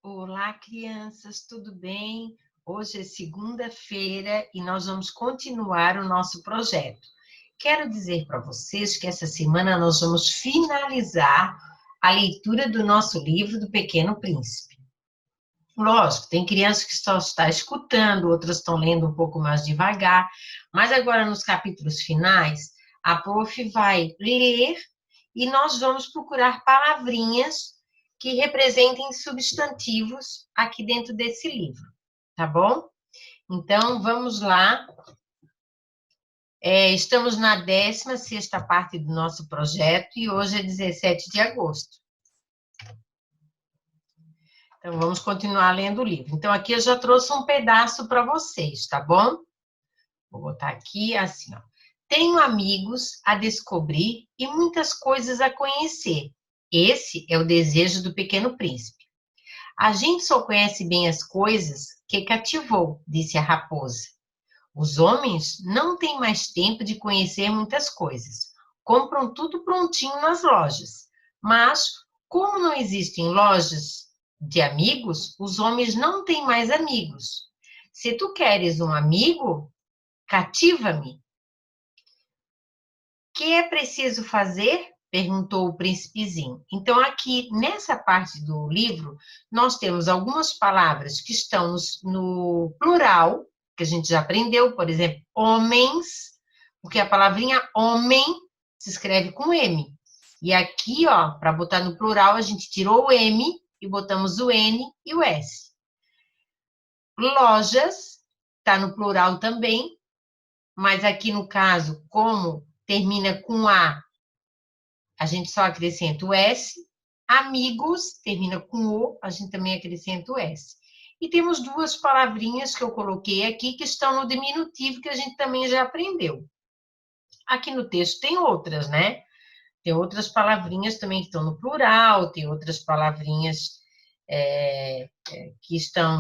Olá, crianças, tudo bem? Hoje é segunda-feira e nós vamos continuar o nosso projeto. Quero dizer para vocês que essa semana nós vamos finalizar a leitura do nosso livro do Pequeno Príncipe. Lógico, tem crianças que só estão escutando, outras estão lendo um pouco mais devagar, mas agora nos capítulos finais, a prof vai ler e nós vamos procurar palavrinhas que representem substantivos aqui dentro desse livro, tá bom? Então, vamos lá. Estamos na 16ª parte do nosso projeto e hoje é 17 de agosto. Então, vamos continuar lendo o livro. Então, aqui eu já trouxe um pedaço para vocês, tá bom? Vou botar aqui assim, ó. Tenho amigos a descobrir e muitas coisas a conhecer. Esse é o desejo do Pequeno Príncipe. A gente só conhece bem as coisas que cativou, disse a raposa. Os homens não têm mais tempo de conhecer muitas coisas. Compram tudo prontinho nas lojas. Mas, como não existem lojas de amigos, os homens não têm mais amigos. Se tu queres um amigo, cativa-me. O que é preciso fazer? Perguntou o príncipezinho. Então, aqui nessa parte do livro, nós temos algumas palavras que estão no plural, que a gente já aprendeu, por exemplo, homens, porque a palavrinha homem se escreve com M. E aqui, ó, para botar no plural, a gente tirou o M e botamos o N e o S. Lojas, está no plural também, mas aqui no caso, como termina com a gente só acrescenta o S. Amigos, termina com O, a gente também acrescenta o S. E temos duas palavrinhas que eu coloquei aqui que estão no diminutivo, que a gente também já aprendeu. Aqui no texto tem outras, né? Tem outras palavrinhas também que estão no plural, tem outras palavrinhas que estão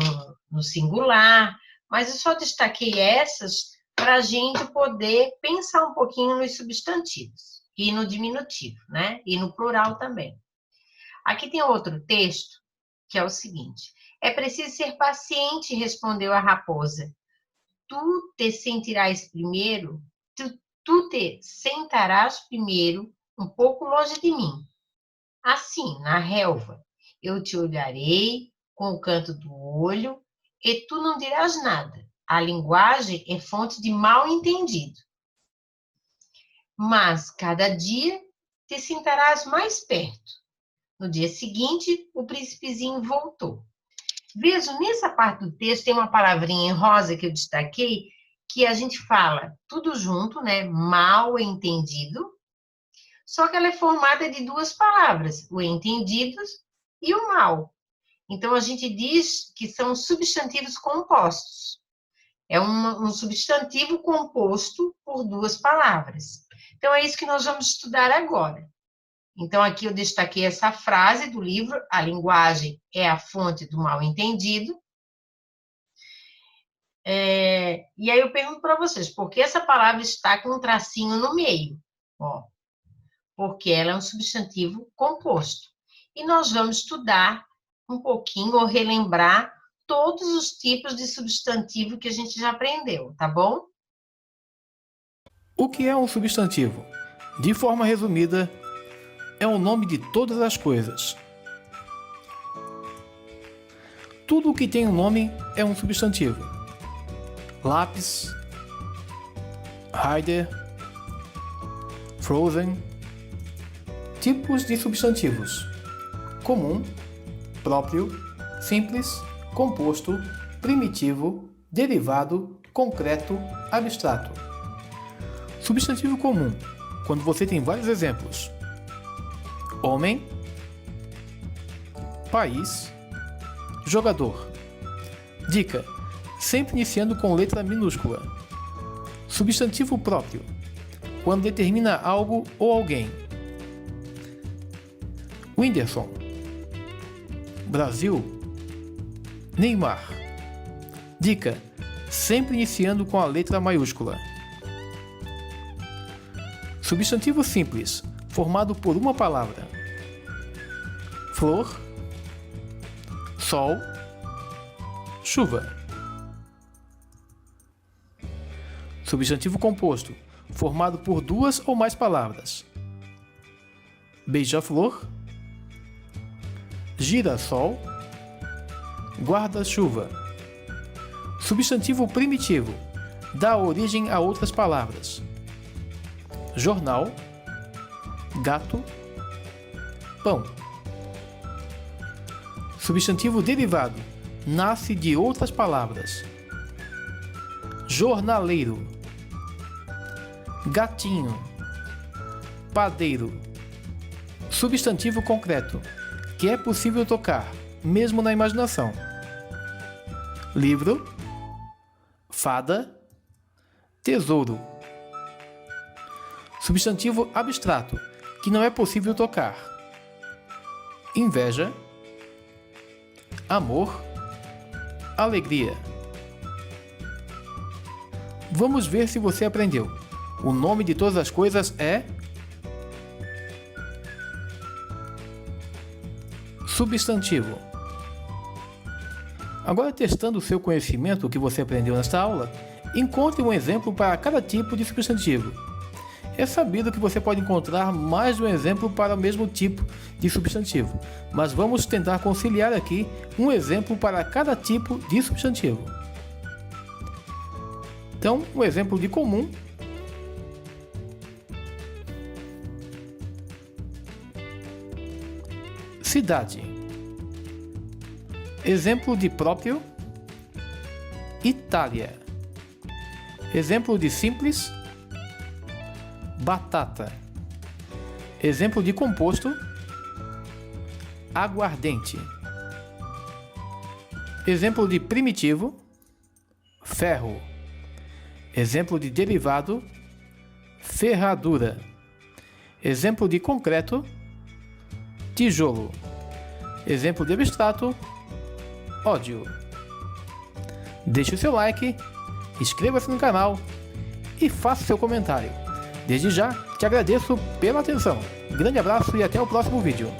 no singular, mas eu só destaquei essas para a gente poder pensar um pouquinho nos substantivos e no diminutivo, né? E no plural também. Aqui tem outro texto que é o seguinte: é preciso ser paciente, respondeu a raposa. Tu te sentarás primeiro um pouco longe de mim. Assim, na relva, eu te olharei com o canto do olho e tu não dirás nada. A linguagem é fonte de mal-entendido. Mas cada dia te sentarás mais perto. No dia seguinte, o príncipezinho voltou. Veja, nessa parte do texto tem uma palavrinha em rosa que eu destaquei, que a gente fala tudo junto, né? Mal entendido. Só que ela é formada de duas palavras, o entendido e o mal. Então, a gente diz que são substantivos compostos. É um substantivo composto por duas palavras. Então, é isso que nós vamos estudar agora. Então, aqui eu destaquei essa frase do livro: a linguagem é a fonte do mal-entendido. E aí eu pergunto para vocês, por que essa palavra está com um tracinho no meio? Ó, porque ela é um substantivo composto. E nós vamos estudar um pouquinho ou relembrar todos os tipos de substantivo que a gente já aprendeu, tá bom? O que é um substantivo? De forma resumida, é o nome de todas as coisas. Tudo o que tem um nome é um substantivo. Lápis, rider, frozen. Tipos de substantivos: comum, próprio, simples, composto, primitivo, derivado, concreto, abstrato. Substantivo comum, quando você tem vários exemplos: homem, país, jogador. Dica: sempre iniciando com letra minúscula. Substantivo próprio, quando determina algo ou alguém: Whindersson, Brasil, Neymar. Dica: sempre iniciando com a letra maiúscula. Substantivo simples, formado por uma palavra: flor, sol, chuva. Substantivo composto, formado por duas ou mais palavras. Beija-flor, girassol, guarda-chuva. Substantivo primitivo, dá origem a outras palavras. Jornal, gato, pão. Substantivo derivado, nasce de outras palavras. Jornaleiro, gatinho, padeiro. Substantivo concreto, que é possível tocar, mesmo na imaginação. Livro, fada, tesouro. Substantivo abstrato, que não é possível tocar. Inveja, amor, alegria. Vamos ver se você aprendeu. O nome de todas as coisas é substantivo. Agora, testando o seu conhecimento, o que você aprendeu nesta aula, encontre um exemplo para cada tipo de substantivo. É sabido que você pode encontrar mais de um exemplo para o mesmo tipo de substantivo, mas vamos tentar conciliar aqui um exemplo para cada tipo de substantivo. Então, um exemplo de comum. Cidade. Exemplo de próprio. Itália. Exemplo de simples. Batata. Exemplo de composto. Aguardente. Exemplo de primitivo. Ferro. Exemplo de derivado. Ferradura. Exemplo de concreto. Tijolo. Exemplo de abstrato. Ódio. Deixe o seu like, inscreva-se no canal e faça seu comentário. Desde já, te agradeço pela atenção. Grande abraço e até o próximo vídeo.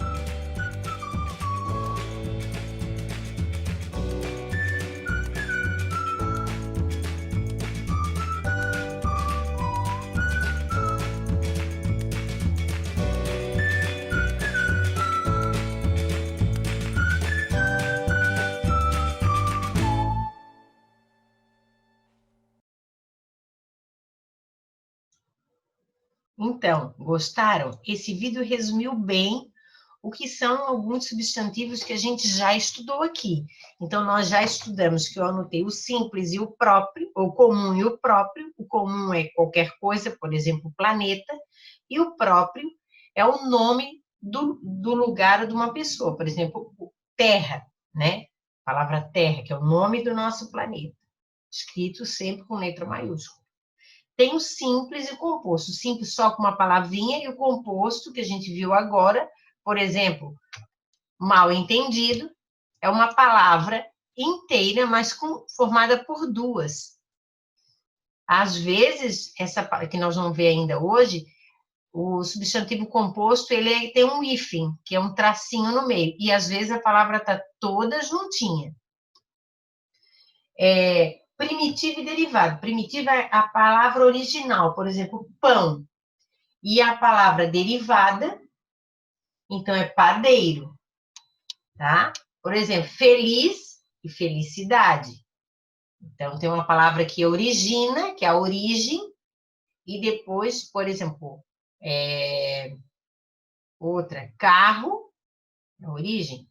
Então, gostaram? Esse vídeo resumiu bem o que são alguns substantivos que a gente já estudou aqui. Então, nós já estudamos que eu anotei o simples e o próprio, o comum e o próprio. O comum é qualquer coisa, por exemplo, planeta, e o próprio é o nome do lugar ou de uma pessoa. Por exemplo, terra, né? A palavra terra, que é o nome do nosso planeta, escrito sempre com letra maiúscula. Tem o simples e o composto. O simples só com uma palavrinha e o composto, que a gente viu agora, por exemplo, mal entendido, é uma palavra inteira, mas formada por duas. Às vezes, essa que nós vamos ver ainda hoje, o substantivo composto, ele tem um hífen, que é um tracinho no meio, e às vezes a palavra está toda juntinha. Primitivo e derivado. Primitivo é a palavra original, por exemplo, pão. E a palavra derivada, então, é padeiro, tá? Por exemplo, feliz e felicidade. Então, tem uma palavra que origina, que é a origem, e depois, por exemplo, outra, carro, é a origem.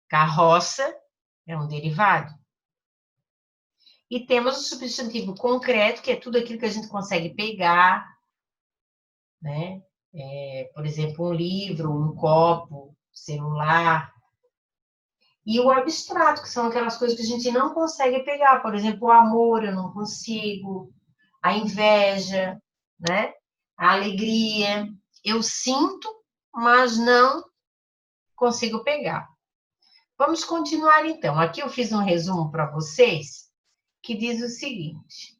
Carroça é um derivado. E temos o substantivo concreto, que é tudo aquilo que a gente consegue pegar, né? Por exemplo, um livro, um copo, celular. E o abstrato, que são aquelas coisas que a gente não consegue pegar. Por exemplo, o amor, eu não consigo. A inveja, né? A alegria. Eu sinto, mas não consigo pegar. Vamos continuar, então. Aqui eu fiz um resumo para vocês, que diz o seguinte.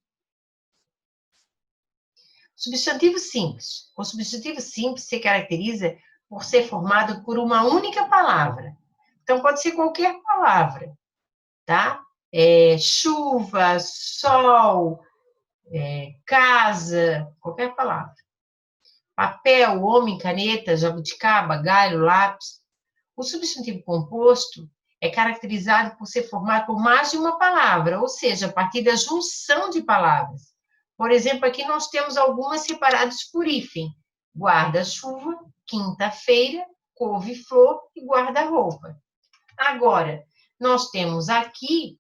Substantivo simples. O substantivo simples se caracteriza por ser formado por uma única palavra. Então, pode ser qualquer palavra, tá? Chuva, sol, casa, qualquer palavra. Papel, homem, caneta, jabuticaba, galho, lápis. O substantivo composto é caracterizado por ser formado por mais de uma palavra, ou seja, a partir da junção de palavras. Por exemplo, aqui nós temos algumas separadas por hífen: guarda-chuva, quinta-feira, couve-flor e guarda-roupa. Agora, nós temos aqui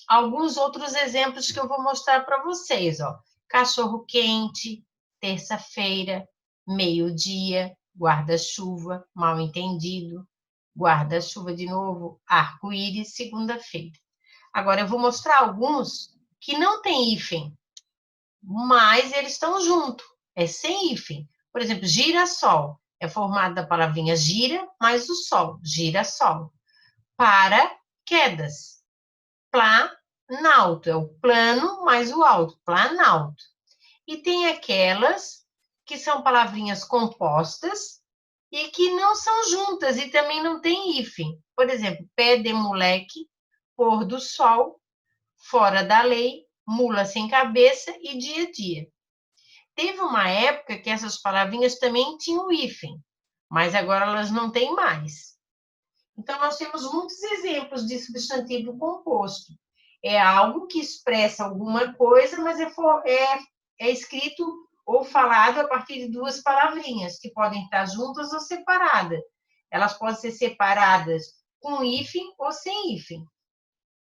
alguns outros exemplos que eu vou mostrar para vocês, ó. Cachorro-quente, terça-feira, meio-dia, guarda-chuva, mal-entendido, guarda-chuva de novo, arco-íris, segunda-feira. Agora, eu vou mostrar alguns que não têm hífen, mas eles estão juntos, sem hífen. Por exemplo, girassol, é formado da palavrinha gira mais o sol, girassol. Paraquedas, planalto, é o plano mais o alto, planalto. E tem aquelas que são palavrinhas compostas e que não são juntas e também não tem hífen. Por exemplo, pé de moleque, pôr do sol, fora da lei, mula sem cabeça e dia a dia. Teve uma época que essas palavrinhas também tinham hífen, mas agora elas não têm mais. Então, nós temos muitos exemplos de substantivo composto. É algo que expressa alguma coisa, mas é escrito ou falado a partir de duas palavrinhas, que podem estar juntas ou separadas. Elas podem ser separadas com hífen ou sem hífen.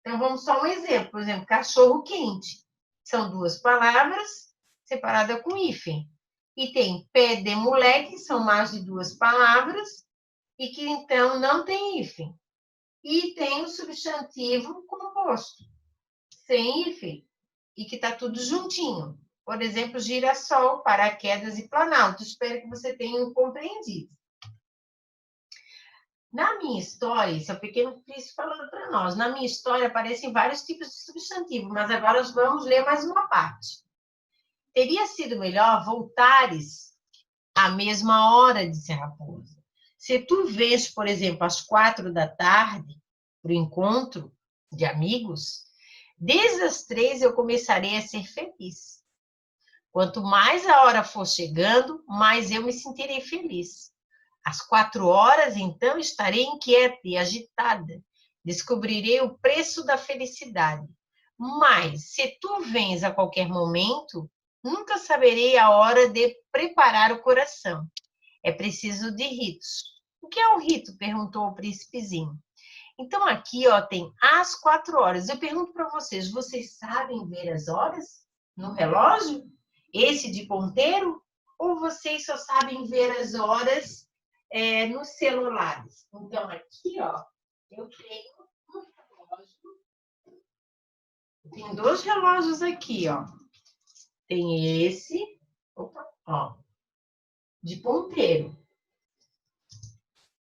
Então, vamos só um exemplo. Por exemplo, cachorro-quente. São duas palavras separadas com hífen. E tem pé de moleque, são mais de duas palavras, e que, então, não tem hífen. E tem o substantivo composto, sem hífen, e que está tudo juntinho. Por exemplo, girassol, paraquedas e planalto. Espero que você tenha compreendido. Na minha história, isso é o Pequeno Cristo falando para nós, na minha história aparecem vários tipos de substantivo, mas agora vamos ler mais uma parte. Teria sido melhor voltares à mesma hora, disse a raposa. Se tu vês, por exemplo, às 4 da tarde, para o encontro de amigos, desde as 3 eu começarei a ser feliz. Quanto mais a hora for chegando, mais eu me sentirei feliz. Às 4 horas, então, estarei inquieta e agitada. Descobrirei o preço da felicidade. Mas, se tu vens a qualquer momento, nunca saberei a hora de preparar o coração. É preciso de ritos. O que é um rito? Perguntou o príncipezinho. Então, aqui, ó, tem às 4 horas. Eu pergunto para vocês, vocês sabem ver as horas no relógio? Esse de ponteiro? Ou vocês só sabem ver as horas nos celulares? Então, aqui, ó, eu tenho um relógio. Tem 2 relógios aqui, ó. Tem esse, ó, de ponteiro.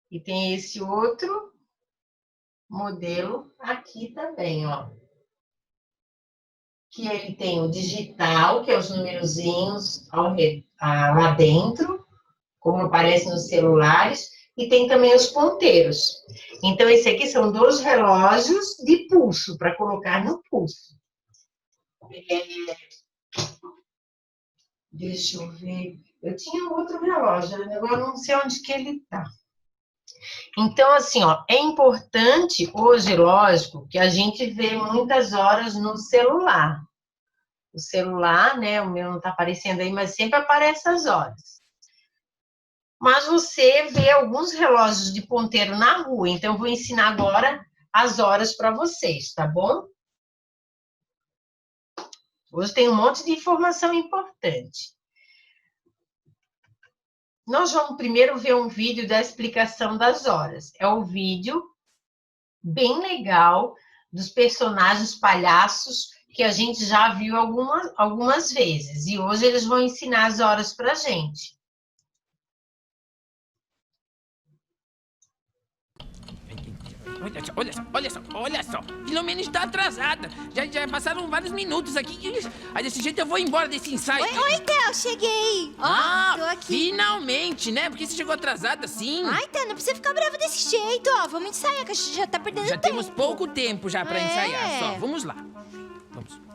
E tem esse outro modelo aqui também, ó. Que ele tem o digital, que é os numerozinhos lá dentro, como aparece nos celulares, e tem também os ponteiros. Então, esse aqui são 2 relógios de pulso, para colocar no pulso. Deixa eu ver. Eu tinha outro relógio, agora não sei onde que ele está. Então, assim, ó, é importante hoje, lógico, que a gente vê muitas horas no celular. O celular, né, o meu não está aparecendo aí, mas sempre aparece as horas. Mas você vê alguns relógios de ponteiro na rua, então eu vou ensinar agora as horas para vocês, tá bom? Hoje tem um monte de informação importante. Nós vamos primeiro ver um vídeo da explicação das horas. É um vídeo bem legal dos personagens palhaços que a gente já viu algumas vezes. E hoje eles vão ensinar as horas para a gente. Olha só. Filomena está atrasada. Já passaram vários minutos aqui. Aí desse jeito eu vou embora desse ensaio. Oi, Theo, cheguei. Ó, tô aqui. Finalmente, né? Porque você chegou atrasada, sim. Ai, Theo, não precisa ficar brava desse jeito, ó. Vamos ensaiar, que a gente já tá perdendo Já tempo. temos pouco tempo já pra ensaiar, só. Vamos lá. Vamos.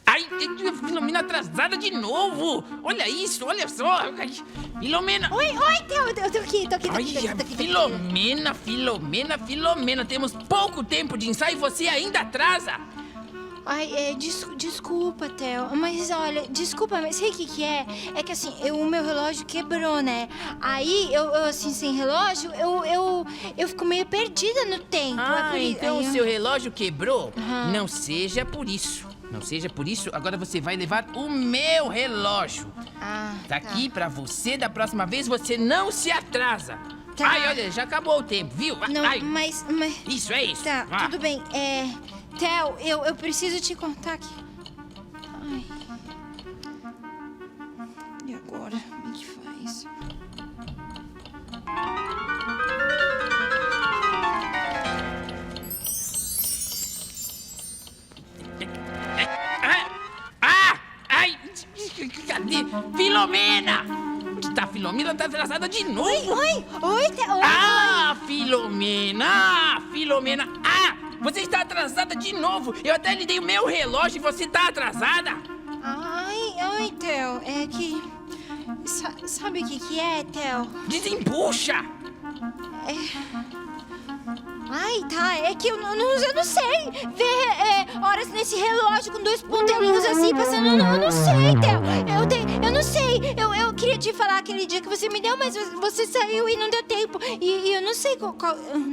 Ai, Filomena atrasada de novo! Olha isso, olha só! Ai, Filomena! Oi, Theo, eu tô aqui. Filomena! Temos pouco tempo de ensaio e você ainda atrasa! Ai, desculpa, Theo, mas olha, desculpa, mas sei o que é? É que assim, o meu relógio quebrou, né? Aí, eu assim, sem relógio, eu fico meio perdida no tempo. Ah, é por isso. então o seu relógio quebrou? Uhum. Não seja por isso. Não seja por isso, agora você vai levar o meu relógio. Tá aqui pra você, da próxima vez você não se atrasa. Tá. Ai, olha, já acabou o tempo, viu? Não, Ai, mas... isso, é isso. Tá, Ah. tudo bem. Theo, eu preciso te contar que... Ai. E agora? Como é que faz? Ai, cadê? Filomena! Onde tá a Filomena? Tá atrasada de novo. Oi, Theo. Filomena! Você está atrasada de novo! Eu até lhe dei o meu relógio e você está atrasada! Ai, Theo, é que... Sabe o que é, Theo? Desembucha! Ai, tá, é que eu não sei ver horas nesse relógio com dois ponteirinhos assim passando, eu não sei, Theo. Eu não sei, eu queria te falar aquele dia que você me deu, mas você saiu e não deu tempo, e eu não sei qual...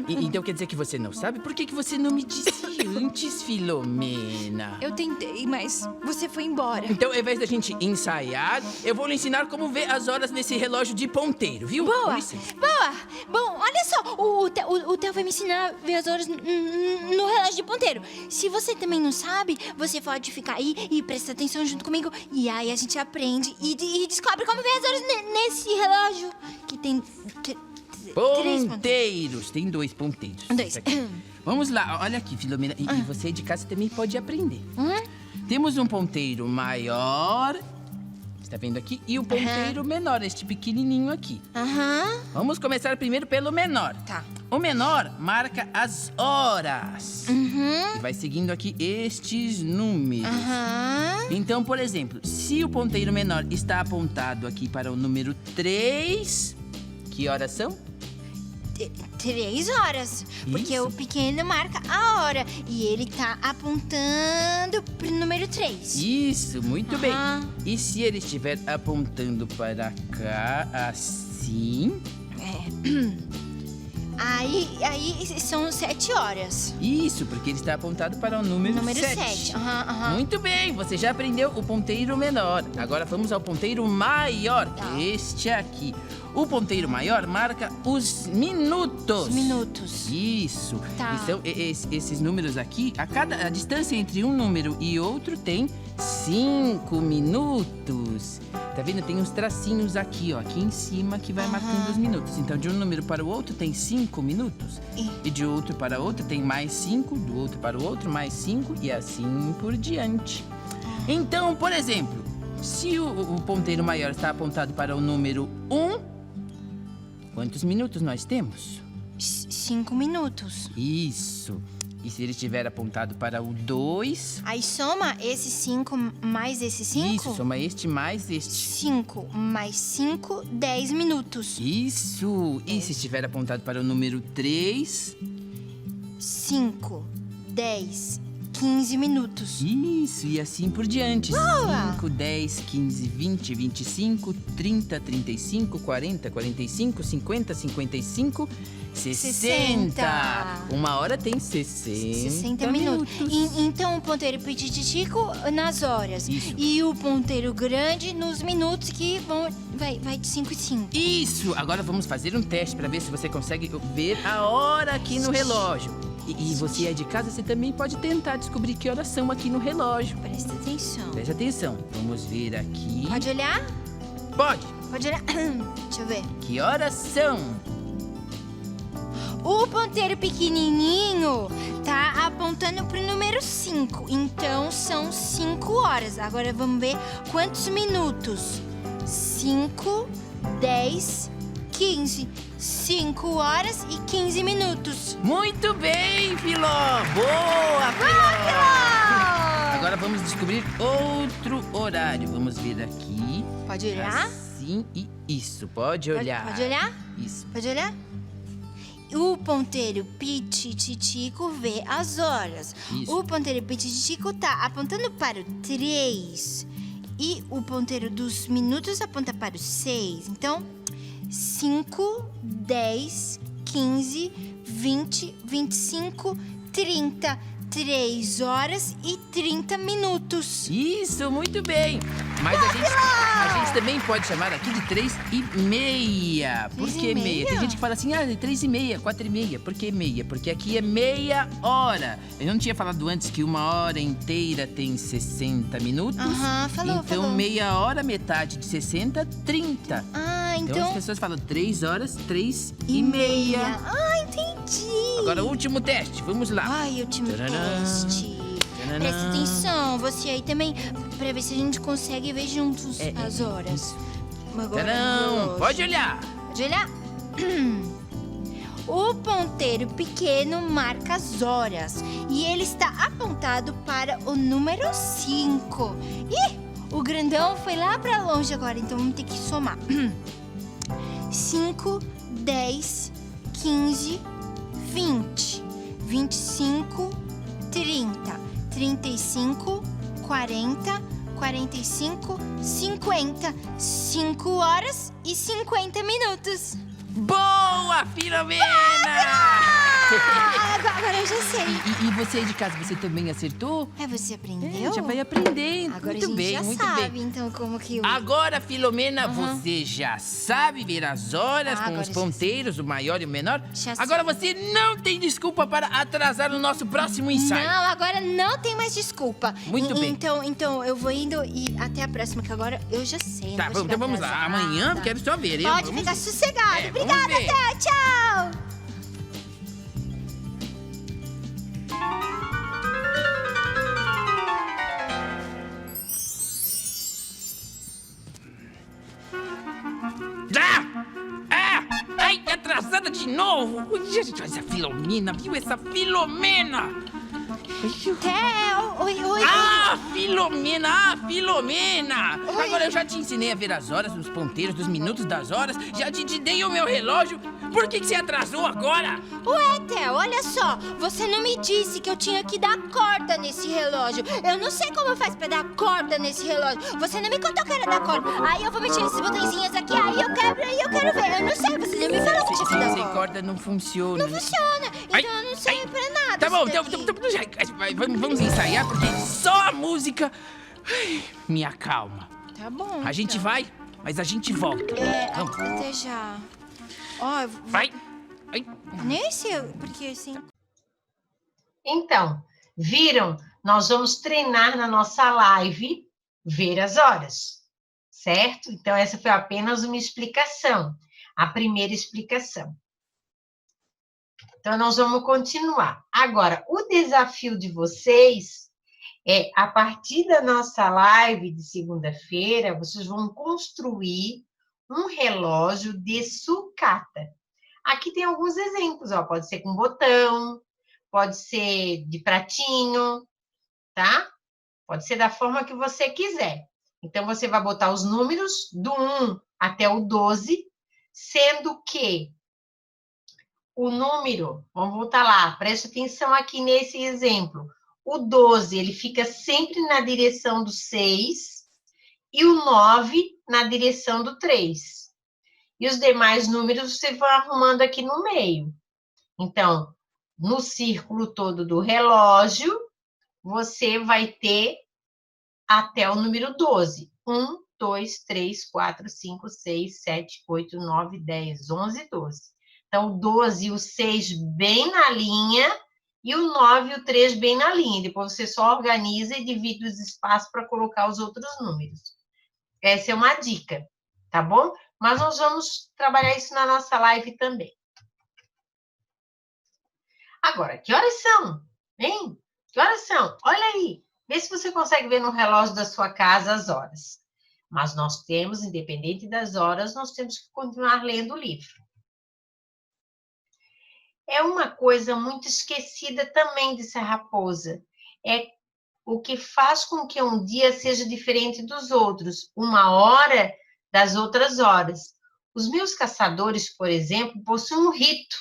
Então quer dizer que você não sabe? Por que você não me disse antes, Filomena? Eu tentei, mas você foi embora. Então, ao invés da gente ensaiar, eu vou lhe ensinar como ver as horas nesse relógio de ponteiro, viu? Boa, Com licença. boa. Bom, olha só, o Theo vai me ensinar a ver as horas no relógio de ponteiro. Se você também não sabe, você pode ficar aí e prestar atenção junto comigo. E aí a gente aprende e descobre como ver as horas nesse relógio. Que tem... três Ponteiros. Tem 2 ponteiros. Dois. Aqui. Vamos lá, olha aqui, Filomena. E você de casa também pode aprender. Temos um ponteiro maior... Está vendo aqui? E o ponteiro menor, este pequenininho aqui. Vamos começar primeiro pelo menor. Tá. O menor marca as horas. E vai seguindo aqui estes números. Então, por exemplo, se o ponteiro menor está apontado aqui para o número 3, que horas são? 3 horas. Porque Isso. o pequeno marca a hora. E ele tá apontando pro número 3. Isso, muito bem. Aham. E se ele estiver apontando para cá, assim... Aí são 7 horas. Isso, porque ele está apontado para o número 7. 7. Muito bem, você já aprendeu o ponteiro menor. Agora vamos ao ponteiro maior, que é este aqui. O ponteiro maior marca os minutos. Os minutos. Isso. Tá. Então, esses números aqui, a distância entre um número e outro tem 5 minutos. Tá vendo? Tem uns tracinhos aqui, ó, aqui em cima que vai marcando os minutos. Então, de um número para o outro tem 5 minutos. E de outro para outro tem mais 5, do outro para o outro mais 5 e assim por diante. Então, por exemplo, se o ponteiro maior está apontado para o número 1, quantos minutos nós temos? 5 minutos. Isso. E se ele estiver apontado para o 2... Aí soma esse 5 mais esse 5? Isso, soma este mais este. 5 mais 5, 10 minutos. Isso. E se estiver apontado para o número 3... 5, 10, 15 minutos. Isso, e assim por diante. Boa! 5, 10, 15, 20, 25, 30, 35, 40, 45, 50, 55, 60. Uma hora tem 60 minutos. Então o ponteiro pititico nas horas. Isso. E o ponteiro grande nos minutos que vai de 5 em 5. Isso! Agora vamos fazer um teste para ver se você consegue ver a hora aqui no relógio. E você é de casa, você também pode tentar descobrir que horas são aqui no relógio. Presta atenção. Preste atenção. Vamos ver aqui. Pode olhar? Pode. Pode olhar. Deixa eu ver. Que horas são? O ponteiro pequenininho tá apontando pro número 5. Então são 5 horas. Agora vamos ver quantos minutos. 5, 10, 15. 5 horas e 15 minutos. Muito bem, Filó! Boa, Filó! Agora vamos descobrir outro horário. Vamos ver aqui. Pode olhar? Assim e isso. Pode olhar. Pode olhar? Isso. Pode olhar? O ponteiro pititico vê as horas. Isso. O ponteiro pititico tá apontando para o 3. E o ponteiro dos minutos aponta para o 6. Então, 5, 10, 15, 20, 25, 30. 3 horas e 30 minutos. Isso, muito bem. Mas a gente também pode chamar aqui de 3:30. Por que meia? Tem gente que fala assim, 3:30, 4:30. Por que meia? Porque aqui é meia hora. Eu não tinha falado antes que uma hora inteira tem 60 minutos. Falou. Então, meia hora, metade de 60, 30. Então as pessoas falam 3 horas, 3:30. Entendi. Agora, o último teste. Vamos lá. Último Tcharam. teste. Tcharam. Presta atenção, você aí também, pra ver se a gente consegue ver juntos as horas. Agora, Não, pode olhar. Pode olhar? O ponteiro pequeno marca as horas e ele está apontado para o número 5. Ih, o grandão foi lá pra longe agora, então vamos ter que somar. 5, 10, 15, 20, 25, 30, 35, 40, 45, 50. 5 horas e 50 minutos. Boa, Filomena! Agora eu já sei. E você aí de casa, você também acertou? Você aprendeu? Já vai aprendendo. Agora Muito a gente bem, já muito sabe, bem. então, como que... Agora, Filomena, você já sabe ver as horas com agora os já ponteiros, o maior e o menor? Já Agora sei. você não tem desculpa para atrasar o nosso próximo ensaio. Não, agora não tem mais desculpa. Muito bem. Então eu vou indo e até a próxima, que agora eu já sei. Tá, então vamos lá. Amanhã quero só ver, hein? Pode Vamos ficar ver. sossegado. É, Obrigada, vamos ver. até. Tchau. Ai, atrasada de novo! Essa Filomena, viu essa Filomena? Theo, oi. Filomena! Oi. Agora eu já te ensinei a ver as horas, os ponteiros, dos minutos das horas, já te dei o meu relógio. Por que você atrasou agora? Ué, Theo, olha só. Você não me disse que eu tinha que dar corda nesse relógio. Eu não sei como faz pra dar corda nesse relógio. Você não me contou que era dar corda. Aí eu vou mexer nesses botõezinhos aqui, aí eu quebro, aí eu quero ver. Eu não sei, você não me falou que tinha que dar Sem corda. corda não funciona. Não funciona. Então eu não sei pra nada. Tá bom, isso então, daqui. vamos ensaiar, porque só a música me acalma. Tá bom. A gente então. vai, mas a gente volta. Vamos. Até já. Ó, eu vou... Vai. Ai. Nesse, porque assim... Então, viram? Nós vamos treinar na nossa live ver as horas, certo? Então, essa foi apenas uma explicação, a primeira explicação. Então, nós vamos continuar. Agora, o desafio de vocês é, a partir da nossa live de segunda-feira, vocês vão construir um relógio de sucata. Aqui tem alguns exemplos, ó, pode ser com botão, pode ser de pratinho, tá? Pode ser da forma que você quiser. Então, você vai botar os números do 1 até o 12, sendo que o número, vamos voltar lá, preste atenção aqui nesse exemplo. o 12, ele fica sempre na direção do 6 e o 9 na direção do 3. E os demais números você vai arrumando aqui no meio. Então, no círculo todo do relógio, você vai ter até o número 12. 1, 2, 3, 4, 5, 6, 7, 8, 9, 10, 11, 12. Então, o 12 e o 6 bem na linha e o 9 e o 3 bem na linha. Depois você só organiza e divide os espaços para colocar os outros números. Essa é uma dica, tá bom? Mas nós vamos trabalhar isso na nossa live também. Agora, que horas são? Hein? Que horas são? Olha aí. Vê se você consegue ver no relógio da sua casa as horas. Mas nós temos, independente das horas, nós temos que continuar lendo o livro. É uma coisa muito esquecida também, disse a raposa. É o que faz com que um dia seja diferente dos outros, uma hora das outras horas. Os meus caçadores, por exemplo, possuem um rito.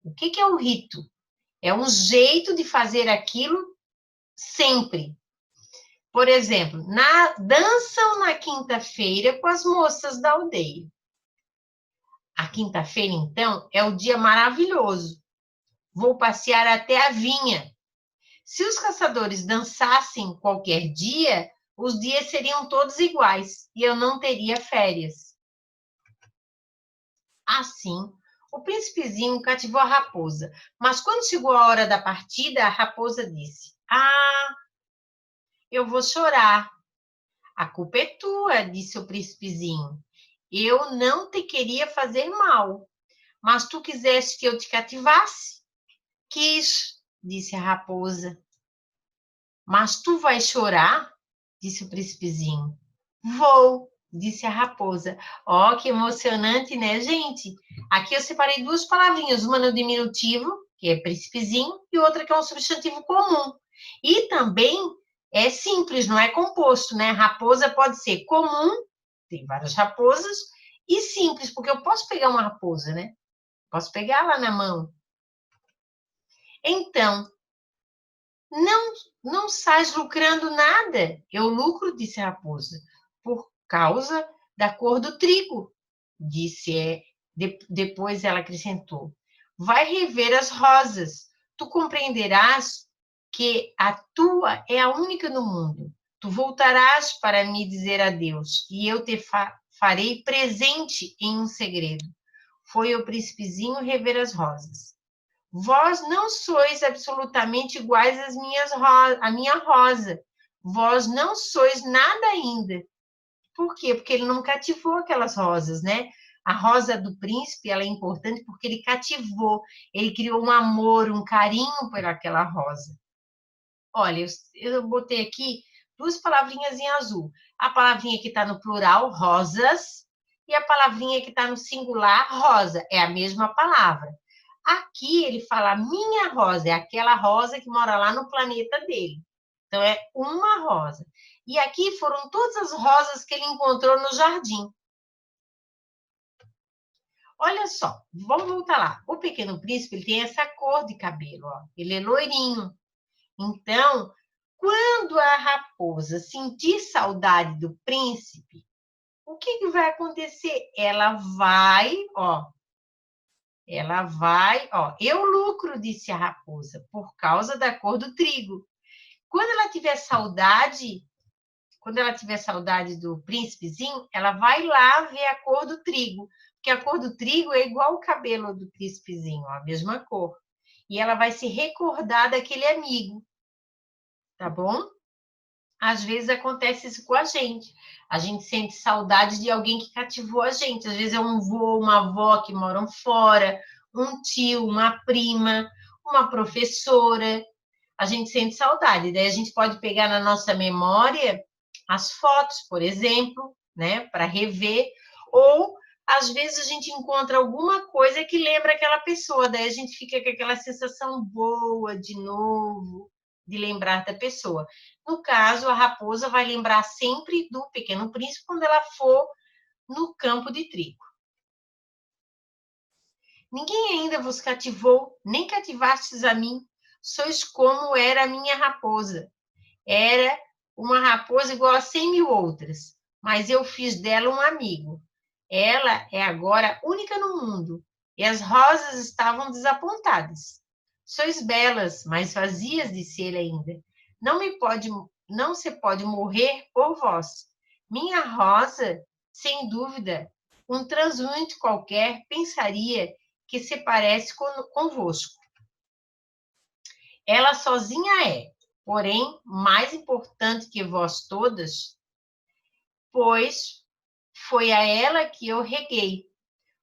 O que é o rito? É um jeito de fazer aquilo sempre. Por exemplo, dançam na quinta-feira com as moças da aldeia. A quinta-feira, então, é o dia maravilhoso. Vou passear até a vinha. Se os caçadores dançassem qualquer dia, os dias seriam todos iguais e eu não teria férias. Assim, o príncipezinho cativou a raposa, mas quando chegou a hora da partida, a raposa disse: "Ah, eu vou chorar." "A culpa é tua", disse o príncipezinho. "Eu não te queria fazer mal, mas tu quiseste que eu te cativasse." "Quis", disse a raposa. "Mas tu vais chorar?", disse o príncipezinho. "Vou", disse a raposa. Ó, que emocionante, né, gente? Aqui eu separei duas palavrinhas, uma no diminutivo, que é príncipezinho, e outra que é um substantivo comum. E também é simples, não é composto, né? Raposa pode ser comum, tem várias raposas, e simples, porque eu posso pegar uma raposa, né? Posso pegar lá na mão. Então, não sais lucrando nada. "Eu lucro", disse a raposa, "por causa da cor do trigo", disse. Depois ela acrescentou: "Vai rever as rosas. Tu compreenderás que a tua é a única no mundo. Tu voltarás para me dizer adeus e eu te farei presente em um segredo." Foi o príncipezinho rever as rosas. "Vós não sois absolutamente iguais à minha rosa. Vós não sois nada ainda." Por quê? Porque ele não cativou aquelas rosas, né? A rosa do príncipe, ela é importante porque ele cativou, ele criou um amor, um carinho por aquela rosa. Olha, eu botei aqui duas palavrinhas em azul. A palavrinha que está no plural, rosas, e a palavrinha que está no singular, rosa. É a mesma palavra. Aqui ele fala minha rosa, é aquela rosa que mora lá no planeta dele. Então, é uma rosa. E aqui foram todas as rosas que ele encontrou no jardim. Olha só, vamos voltar lá. O Pequeno Príncipe, ele tem essa cor de cabelo, ó. Ele é loirinho. Então, quando a raposa sentir saudade do príncipe, o que vai acontecer? Ela vai, ó. "Eu lucro", disse a raposa, "por causa da cor do trigo." Quando ela tiver saudade do príncipezinho, ela vai lá ver a cor do trigo, porque a cor do trigo é igual ao cabelo do príncipezinho, ó, a mesma cor. E ela vai se recordar daquele amigo, tá bom? Às vezes acontece isso com a gente. A gente sente saudade de alguém que cativou a gente. Às vezes é um avô, uma avó que moram fora, um tio, uma prima, uma professora. A gente sente saudade. Daí a gente pode pegar na nossa memória as fotos, por exemplo, né, para rever, ou às vezes a gente encontra alguma coisa que lembra aquela pessoa, daí a gente fica com aquela sensação boa de novo, de lembrar da pessoa. No caso, a raposa vai lembrar sempre do Pequeno Príncipe quando ela for no campo de trigo. "Ninguém ainda vos cativou, nem cativastes a mim. sois como era a minha raposa. Era uma raposa igual a 100.000 outras, mas eu fiz dela um amigo. Ela é agora única no mundo, e as rosas estavam desapontadas. Sois belas, mas vazias, disse ele ainda. Não se pode morrer por vós. Minha rosa, sem dúvida, um transeunte qualquer pensaria que se parece convosco. Ela sozinha é, porém, mais importante que vós todas, pois foi a ela que eu reguei,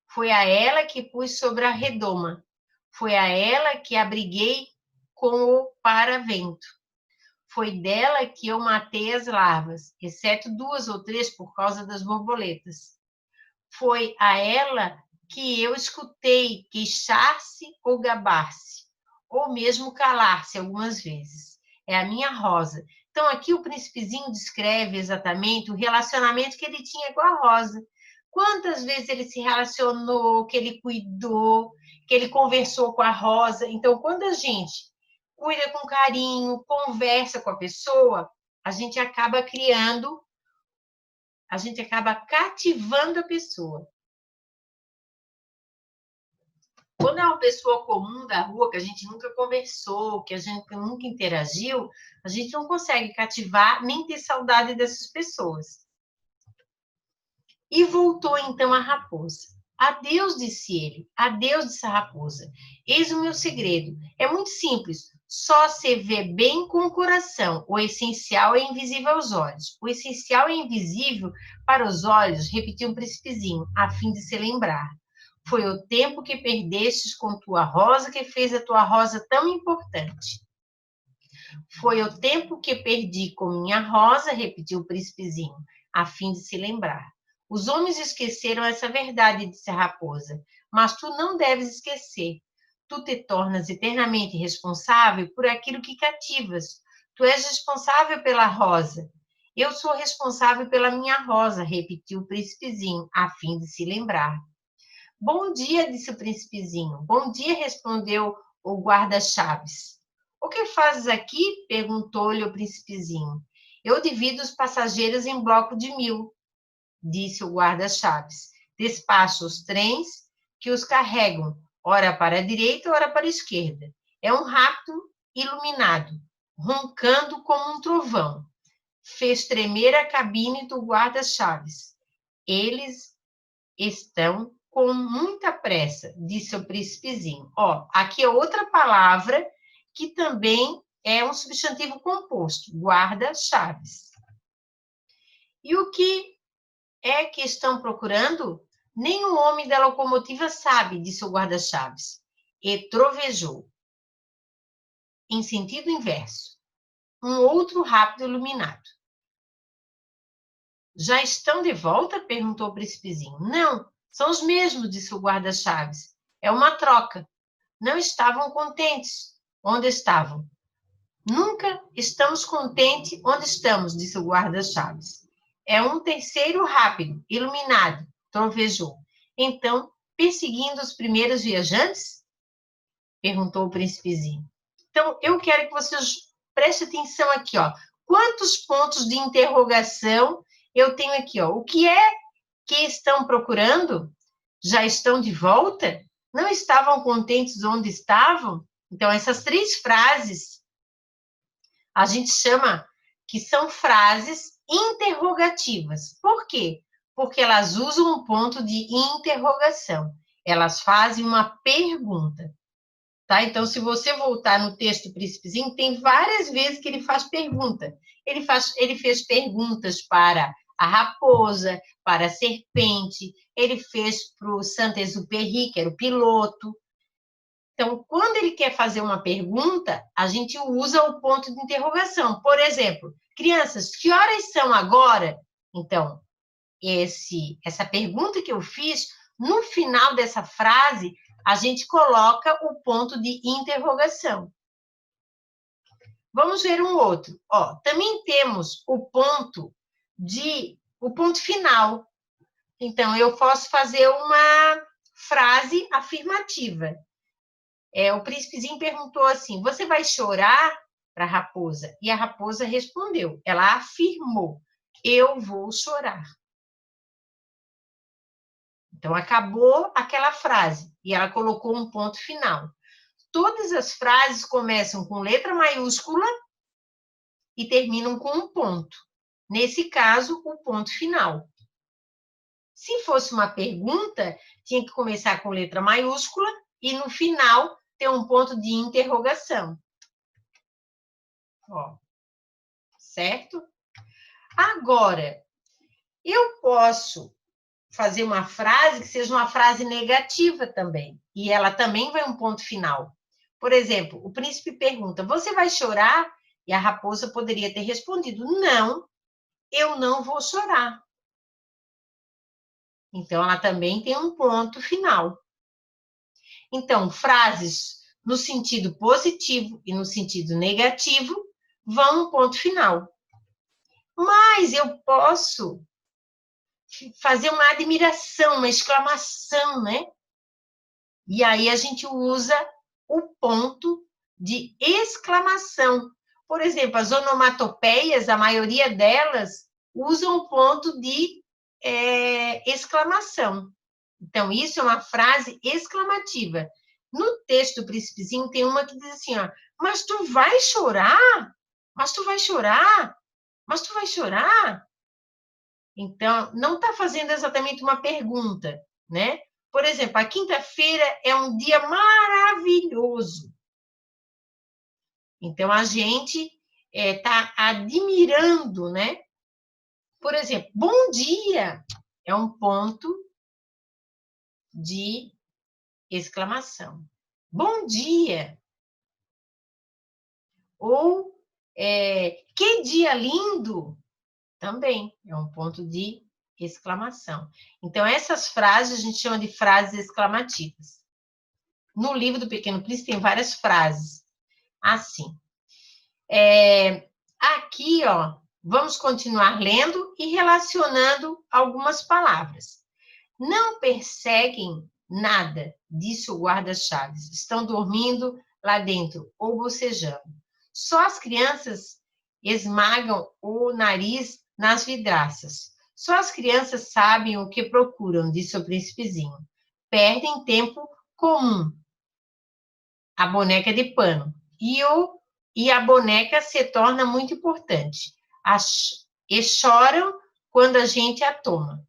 foi a ela que pus sobre a redoma, foi a ela que abriguei com o paravento. Foi dela que eu matei as larvas, exceto 2 ou 3 por causa das borboletas. Foi a ela que eu escutei queixar-se ou gabar-se, ou mesmo calar-se algumas vezes. É a minha rosa. Então, aqui o príncipezinho descreve exatamente o relacionamento que ele tinha com a rosa. Quantas vezes ele se relacionou, que ele cuidou, que ele conversou com a rosa. Então, quando a gente cuida com carinho, conversa com a pessoa, a gente acaba cativando a pessoa. Quando é uma pessoa comum da rua, que a gente nunca conversou, que a gente nunca interagiu, a gente não consegue cativar nem ter saudade dessas pessoas. E voltou então a raposa. Adeus, disse ele. Adeus, disse a raposa. Eis o meu segredo. É muito simples. Só se vê bem com o coração. O essencial é invisível aos olhos. O essencial é invisível para os olhos, repetiu um príncipezinho, a fim de se lembrar. Foi o tempo que perdestes com tua rosa que fez a tua rosa tão importante. Foi o tempo que perdi com minha rosa, repetiu o príncipezinho, a fim de se lembrar. Os homens esqueceram essa verdade, disse a raposa, mas tu não deves esquecer. Tu te tornas eternamente responsável por aquilo que cativas. Tu és responsável pela rosa. Eu sou responsável pela minha rosa, repetiu o príncipezinho, a fim de se lembrar. Bom dia, disse o príncipezinho. Bom dia, respondeu o guarda-chaves. O que fazes aqui? Perguntou-lhe o príncipezinho. Eu divido os passageiros em bloco de 1000, disse o guarda-chaves. Despacho os trens que os carregam, ora para a direita, ora para a esquerda. É um rápido iluminado, roncando como um trovão. Fez tremer a cabine do guarda-chaves. Eles estão com muita pressa, disse o príncipezinho. Aqui é outra palavra que também é um substantivo composto, guarda-chaves. E o que é que estão procurando? Nem o homem da locomotiva sabe, disse o guarda-chaves. E trovejou. Em sentido inverso. Um outro rápido iluminado. Já estão de volta? Perguntou o príncipezinho. Não, são os mesmos, disse o guarda-chaves. É uma troca. Não estavam contentes. Onde estavam? Nunca estamos contentes onde estamos, disse o guarda-chaves. É um terceiro rápido, iluminado, trovejou. Então, perseguindo os primeiros viajantes? Perguntou o príncipezinho. Então, eu quero que vocês prestem atenção aqui, Quantos pontos de interrogação eu tenho aqui, O que é que estão procurando? Já estão de volta? Não estavam contentes onde estavam? Então, essas 3 frases, a gente chama que são frases interrogativas. Por quê? Porque elas usam um ponto de interrogação. Elas fazem uma pergunta. Tá? Então, se você voltar no texto do príncipezinho, tem várias vezes que ele faz pergunta. Ele fez perguntas para a raposa, para a serpente, ele fez para o Saint-Exupéry, que era o piloto. Então, quando ele quer fazer uma pergunta, a gente usa o ponto de interrogação. Por exemplo, crianças, que horas são agora? Então, essa pergunta que eu fiz, no final dessa frase, a gente coloca o ponto de interrogação. Vamos ver um outro. Também temos o ponto final. Então, eu posso fazer uma frase afirmativa. o príncipezinho perguntou assim, você vai chorar para a raposa? E a raposa respondeu, ela afirmou, eu vou chorar. Então, acabou aquela frase e ela colocou um ponto final. Todas as frases começam com letra maiúscula e terminam com um ponto. Nesse caso, o ponto final. Se fosse uma pergunta, tinha que começar com letra maiúscula e no final ter um ponto de interrogação. Ó, certo? Agora, eu posso fazer uma frase que seja uma frase negativa também. E ela também vai um ponto final. Por exemplo, o príncipe pergunta, você vai chorar? E a raposa poderia ter respondido, não, eu não vou chorar. Então, ela também tem um ponto final. Então, frases no sentido positivo e no sentido negativo vão um ponto final. Mas eu posso fazer uma admiração, uma exclamação, né? E aí a gente usa o ponto de exclamação. Por exemplo, as onomatopeias, a maioria delas usam o ponto de exclamação. Então, isso é uma frase exclamativa. No texto do Príncipezinho tem uma que diz assim, ó, mas tu vai chorar? Mas tu vai chorar? Mas tu vai chorar? Então, não está fazendo exatamente uma pergunta, né? Por exemplo, a quinta-feira é um dia maravilhoso. Então, a gente está admirando, né? Por exemplo, bom dia é um ponto de exclamação. Bom dia! Ou que dia lindo! Também é um ponto de exclamação. Então, essas frases a gente chama de frases exclamativas. No livro do Pequeno Príncipe tem várias frases assim. Aqui, ó, vamos continuar lendo e relacionando algumas palavras. Não perseguem nada, disse o guarda-chaves. Estão dormindo lá dentro ou bocejando. Só as crianças esmagam o nariz nas vidraças. Só as crianças sabem o que procuram, disse o príncipezinho. Perdem tempo comum. A boneca de pano. E a boneca se torna muito importante. E choram quando a gente a toma.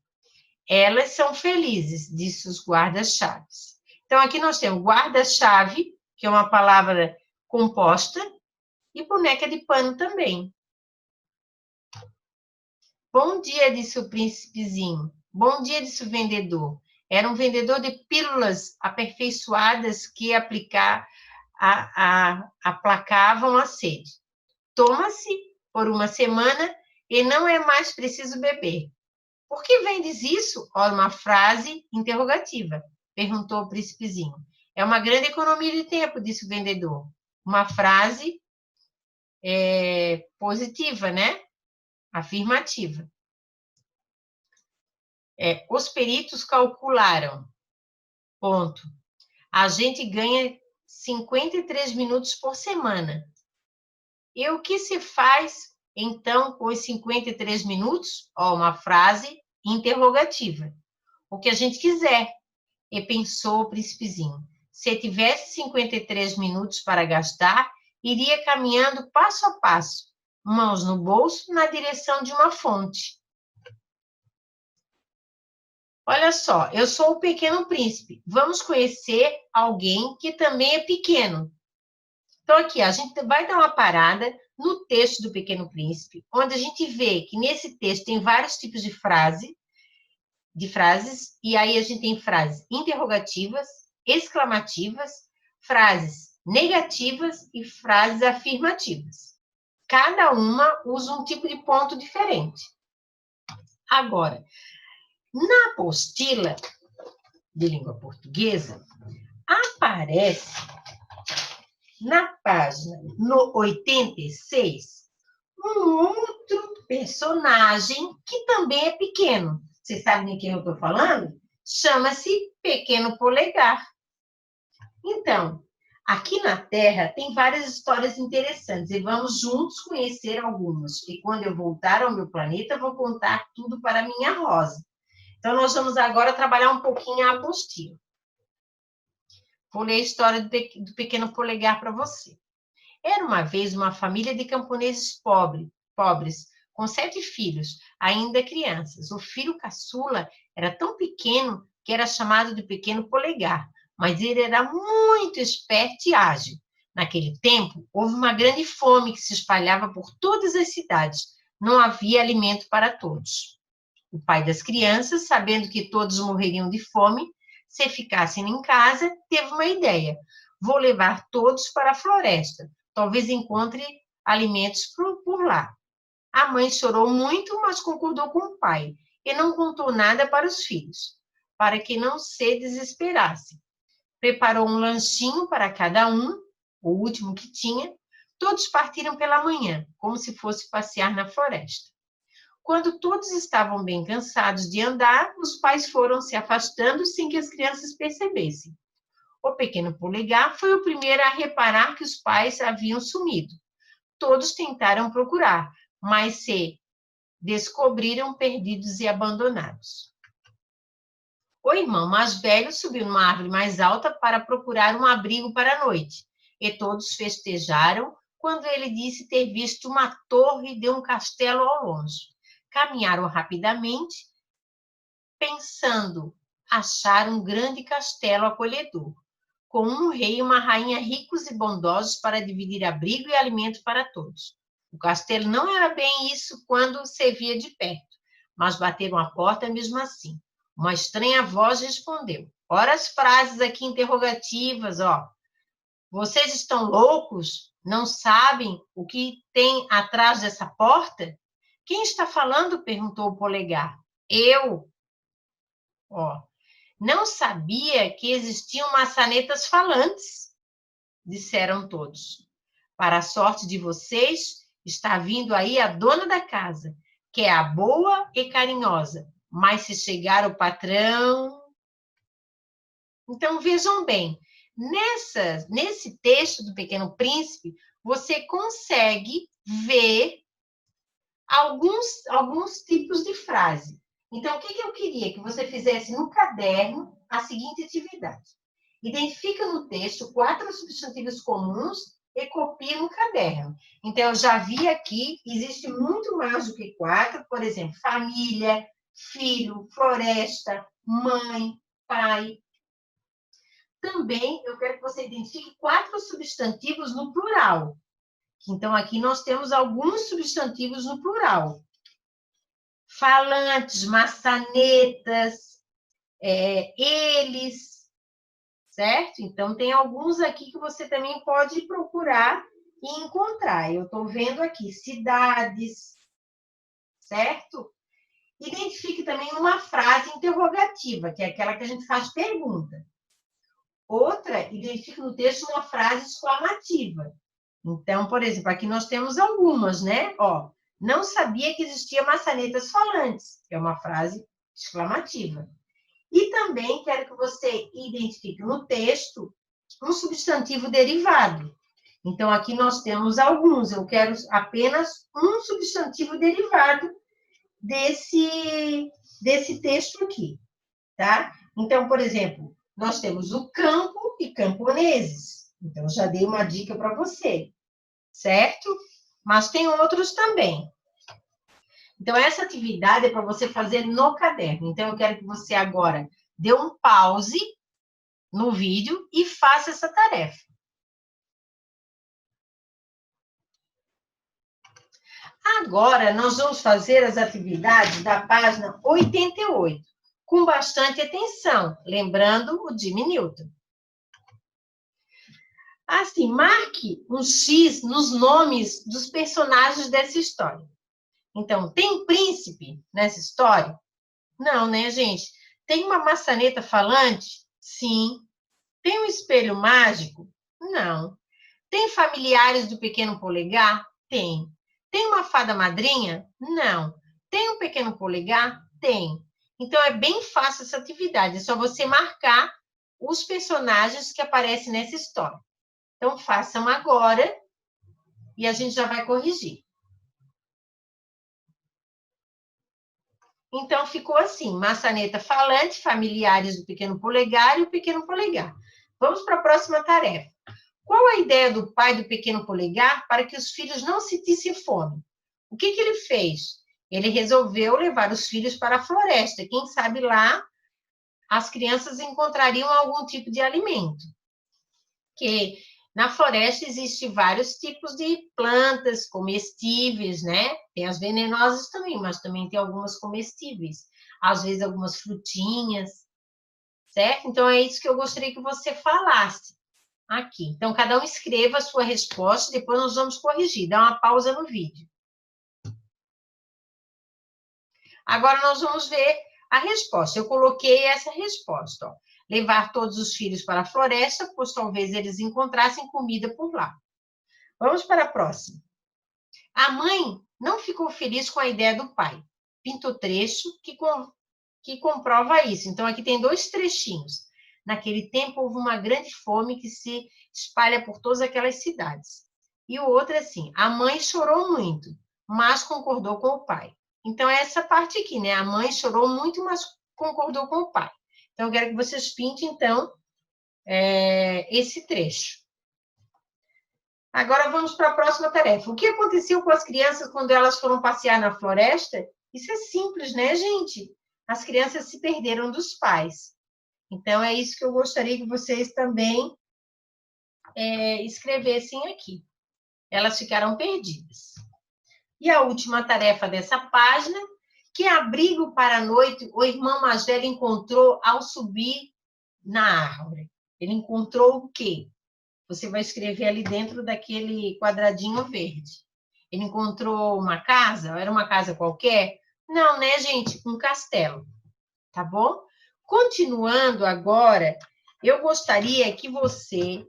Elas são felizes, disse os guarda-chaves. Então, aqui nós temos guarda-chave, que é uma palavra composta, e boneca de pano também. Bom dia, disse o príncipezinho. Bom dia, disse o vendedor. Era um vendedor de pílulas aperfeiçoadas que aplacavam a sede. Toma-se por uma semana e não é mais preciso beber. Por que vendes isso? Olha, uma frase interrogativa, perguntou o príncipezinho. É uma grande economia de tempo, disse o vendedor. Uma frase positiva, né? Afirmativa. Os peritos calcularam, ponto. A gente ganha 53 minutos por semana. E o que se faz, então, com os 53 minutos? Uma frase interrogativa. O que a gente quiser. E pensou o príncipezinho. Se tivesse 53 minutos para gastar, iria caminhando passo a passo, mãos no bolso, na direção de uma fonte. Olha só, eu sou o pequeno príncipe. Vamos conhecer alguém que também é pequeno. Então, aqui, a gente vai dar uma parada no texto do Pequeno Príncipe, onde a gente vê que nesse texto tem vários tipos de frases, e aí a gente tem frases interrogativas, exclamativas, frases negativas e frases afirmativas. Cada uma usa um tipo de ponto diferente. Agora, na apostila de língua portuguesa, aparece na página 86 um outro personagem que também é pequeno. Vocês sabem de quem eu estou falando? Chama-se Pequeno Polegar. Então, Aqui na Terra tem várias histórias interessantes e vamos juntos conhecer algumas. E quando eu voltar ao meu planeta, vou contar tudo para minha Rosa. Então, nós vamos agora trabalhar um pouquinho a apostila. Vou ler a história do pequeno polegar para você. Era uma vez uma família de camponeses pobres, com 7 filhos, ainda crianças. O filho caçula era tão pequeno que era chamado de pequeno polegar, mas ele era muito esperto e ágil. Naquele tempo, houve uma grande fome que se espalhava por todas as cidades. Não havia alimento para todos. O pai das crianças, sabendo que todos morreriam de fome, se ficassem em casa, teve uma ideia. Vou levar todos para a floresta. Talvez encontre alimentos por lá. A mãe chorou muito, mas concordou com o pai e não contou nada para os filhos, para que não se desesperassem. Preparou um lanchinho para cada um, o último que tinha. Todos partiram pela manhã, como se fosse passear na floresta. Quando todos estavam bem cansados de andar, os pais foram se afastando sem que as crianças percebessem. O pequeno polegar foi o primeiro a reparar que os pais haviam sumido. Todos tentaram procurar, mas se descobriram perdidos e abandonados. O irmão mais velho subiu numa árvore mais alta para procurar um abrigo para a noite, e todos festejaram quando ele disse ter visto uma torre de um castelo ao longe. Caminharam rapidamente, pensando achar um grande castelo acolhedor, com um rei e uma rainha ricos e bondosos para dividir abrigo e alimento para todos. O castelo não era bem isso quando se via de perto, mas bateram a porta mesmo assim. Uma estranha voz respondeu. Ora as frases aqui interrogativas, ó. Vocês estão loucos? Não sabem o que tem atrás dessa porta? Quem está falando? Perguntou o polegar. Eu. Ó. Não sabia que existiam maçanetas falantes, disseram todos. Para a sorte de vocês, está vindo aí a dona da casa, que é a boa e carinhosa. Mas se chegar o patrão... Então, vejam bem, nesse texto do Pequeno Príncipe, você consegue ver alguns tipos de frase. Então, o que eu queria? Que você fizesse no caderno a seguinte atividade. Identifica no texto 4 substantivos comuns e copia no caderno. Então, eu já vi aqui, existe muito mais do que 4, por exemplo, família, filho, floresta, mãe, pai. Também eu quero que você identifique 4 substantivos no plural. Então, aqui nós temos alguns substantivos no plural. Falantes, maçanetas, eles, certo? Então, tem alguns aqui que você também pode procurar e encontrar. Eu estou vendo aqui, cidades, certo? Identifique também uma frase interrogativa, que é aquela que a gente faz pergunta. Outra, identifique no texto uma frase exclamativa. Então, por exemplo, aqui nós temos algumas, né? Ó, não sabia que existia maçanetas falantes, que é uma frase exclamativa. E também quero que você identifique no texto um substantivo derivado. Então, aqui nós temos alguns. Eu quero apenas um substantivo derivado desse texto aqui, tá? Então, por exemplo, nós temos o campo e camponeses. Então, já dei uma dica para você, certo? Mas tem outros também. Então, essa atividade é para você fazer no caderno. Então, eu quero que você agora dê um pause no vídeo e faça essa tarefa. Agora, nós vamos fazer as atividades da página 88, com bastante atenção, lembrando o Jimmy Neutron. Assim, marque um X nos nomes dos personagens dessa história. Então, tem príncipe nessa história? Não, né, gente? Tem uma maçaneta falante? Sim. Tem um espelho mágico? Não. Tem familiares do pequeno polegar? Tem. Tem uma fada madrinha? Não. Tem um pequeno polegar? Tem. Então, é bem fácil essa atividade. É só você marcar os personagens que aparecem nessa história. Então, façam agora e a gente já vai corrigir. Então, ficou assim, maçaneta falante, familiares do pequeno polegar e o pequeno polegar. Vamos para a próxima tarefa. Qual a ideia do pai do pequeno polegar para que os filhos não sentissem fome? O que ele fez? Ele resolveu levar os filhos para a floresta. Quem sabe lá as crianças encontrariam algum tipo de alimento. Porque na floresta existem vários tipos de plantas comestíveis, né? Tem as venenosas também, mas também tem algumas comestíveis. Às vezes algumas frutinhas, certo? Então é isso que eu gostaria que você falasse aqui. Então cada um escreva a sua resposta, depois nós vamos corrigir. Dá uma pausa no vídeo. Agora nós vamos ver a resposta. Eu coloquei essa resposta, ó. Levar todos os filhos para a floresta, pois talvez eles encontrassem comida por lá. Vamos para a próxima. A mãe não ficou feliz com a ideia do pai. Pinta o trecho que comprova isso. Então, aqui tem 2 trechinhos. Naquele tempo, houve uma grande fome que se espalha por todas aquelas cidades. E o outro é assim, a mãe chorou muito, mas concordou com o pai. Então, é essa parte aqui, né? A mãe chorou muito, mas concordou com o pai. Então, eu quero que vocês pintem, então, esse trecho. Agora, vamos para a próxima tarefa. O que aconteceu com as crianças quando elas foram passear na floresta? Isso é simples, né, gente? As crianças se perderam dos pais. Então, é isso que eu gostaria que vocês também escrevessem aqui. Elas ficaram perdidas. E a última tarefa dessa página, que abrigo para a noite o irmão mais velho encontrou ao subir na árvore. Ele encontrou o quê? Você vai escrever ali dentro daquele quadradinho verde. Ele encontrou uma casa? Era uma casa qualquer? Não, né, gente? Um castelo. Tá bom? Continuando agora, eu gostaria que você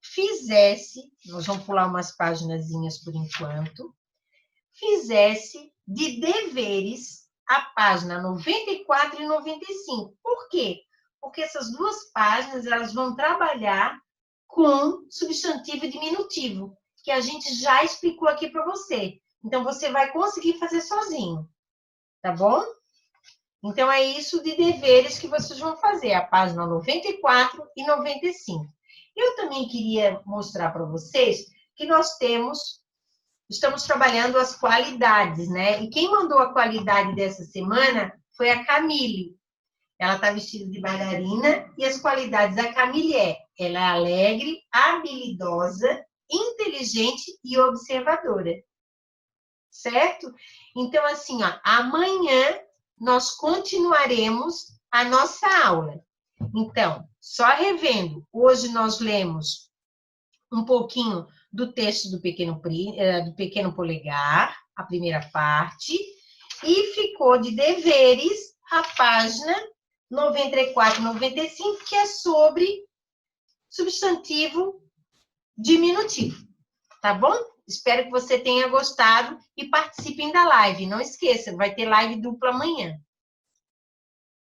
fizesse, nós vamos pular umas paginazinhas por enquanto, fizesse de deveres a página 94 e 95. Por quê? Porque essas 2 páginas elas vão trabalhar com substantivo e diminutivo, que a gente já explicou aqui para você. Então, você vai conseguir fazer sozinho, tá bom? Então, é isso de deveres que vocês vão fazer, a página 94 e 95. Eu também queria mostrar para vocês que estamos trabalhando as qualidades, né? E quem mandou a qualidade dessa semana foi a Camille. Ela está vestida de bailarina e as qualidades da Camille ela é alegre, habilidosa, inteligente e observadora. Certo? Então, assim, ó, amanhã nós continuaremos a nossa aula. Então, só revendo, hoje nós lemos um pouquinho do texto do Pequeno Polegar, a primeira parte, e ficou de deveres a página 94 e 95, que é sobre substantivo diminutivo. Tá bom? Espero que você tenha gostado e participem da live. Não esqueça, vai ter live dupla amanhã.